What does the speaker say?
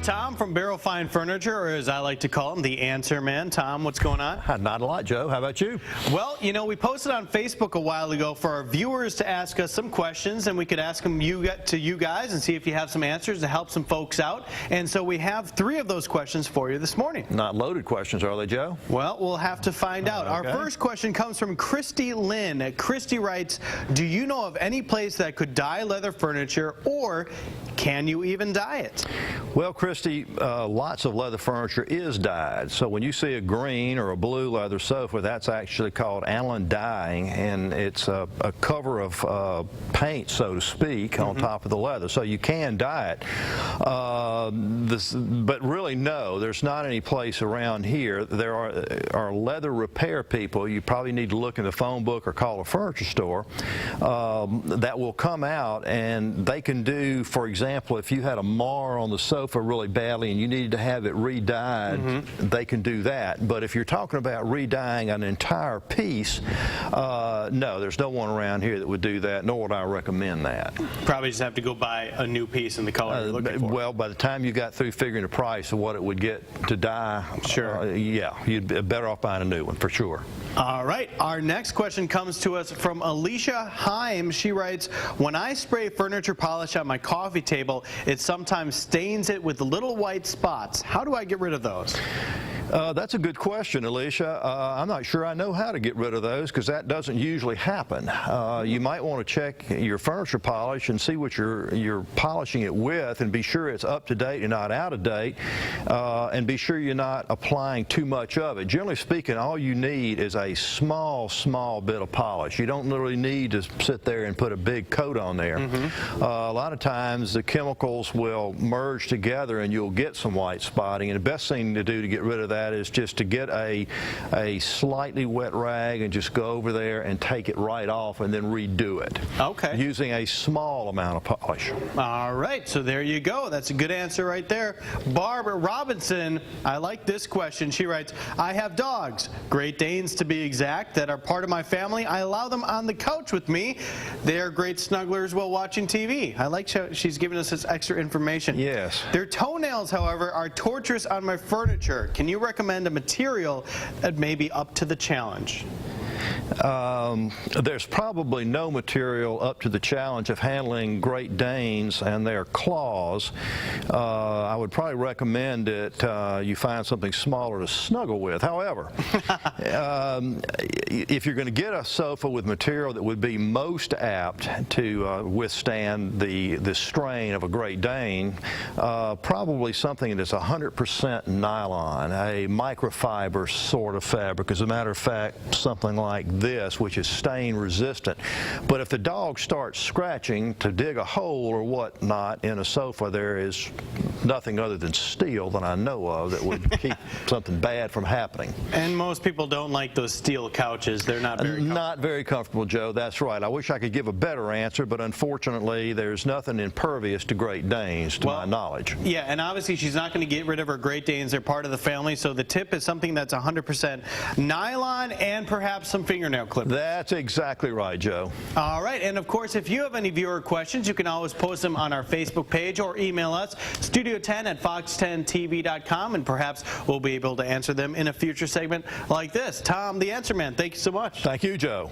Tom from Barrow Fine Furniture, or as I like to call him, the Answer Man. Tom, what's going on? Not a lot, Joe. How about you? Well, you know, we posted on Facebook a while ago for our viewers to ask us some questions, and we could ask them to you guys and see if you have some answers to help some folks out. And so we have 3 of those questions for you this morning. Not loaded questions, are they, Joe? Well, we'll have to find out. Okay. Our first question comes from Christy Lynn. Christy writes, do you know of any place that could dye leather furniture, or can you even dye it? Well, Christy, lots of leather furniture is dyed. So when you see a green or a blue leather sofa, that's actually called aniline dyeing, and it's a cover of paint, so to speak, on top of the leather. So you can dye it. But really, no, there's not any place around here. There are leather repair people. You probably need to look in the phone book or call a furniture store that will come out, and they can do, for example, if you had a mar on the sofa really badly and you needed to have it re-dyed, they can do that. But if you're talking about re-dyeing an entire piece, no, there's no one around here that would do that, nor would I recommend that. Probably just have to go buy a new piece in the color you're looking for. Well, by the time you got through figuring the price of what it would get to dye, sure, yeah, you'd be better off buying a new one for sure. All right, our next question comes to us from Alicia Heim. She writes, when I spray furniture polish on my coffee table, it sometimes stains it with little white spots. How do I get rid of those? That's a good question, Alicia. I'm not sure I know how to get rid of those, because that doesn't usually happen. You might want to check your furniture polish and see what you're polishing it with, and be sure it's up to date and not out of date, and be sure you're not applying too much of it. Generally speaking, all you need is a small bit of polish. You don't really need to sit there and put a big coat on there. A lot of times the chemicals will merge together and you'll get some white spotting, and the best thing to do to get rid of that is just to get a slightly wet rag and just go over there and take it right off and then redo it. Okay. Using a small amount of polish. All right, so there you go. That's a good answer right there. Barbara Robinson, I like this question. She writes, I have dogs, Great Danes to be exact, that are part of my family. I allow them on the couch with me. They are great snugglers while watching TV. I like how she's giving us this extra information. Yes. Their toenails, however, are torturous on my furniture. Can you recommend a material that may be up to the challenge? There's probably no material up to the challenge of handling Great Danes and their claws. I would probably recommend that you find something smaller to snuggle with. However, if you're going to get a sofa with material that would be most apt to withstand the strain of a Great Dane, probably something that's 100% nylon, a microfiber sort of fabric. As a matter of fact, something like this, which is stain resistant. But if the dog starts scratching to dig a hole or whatnot in a sofa, there is nothing other than steel that I know of that would keep something bad from happening. And most people don't like those steel couches. They're not very comfortable. Not very comfortable, Joe. That's right. I wish I could give a better answer, but unfortunately there's nothing impervious to Great Danes to my knowledge. Yeah, and obviously she's not going to get rid of her Great Danes. They're part of the family, so the tip is something that's 100% nylon and perhaps some fingernail clippers. That's exactly right, Joe. All right, and of course, if you have any viewer questions, you can always post them on our Facebook page or email us, studio10@fox10tv.com, and perhaps we'll be able to answer them in a future segment like this. Tom, the Answer Man, thank you so much. Thank you, Joe.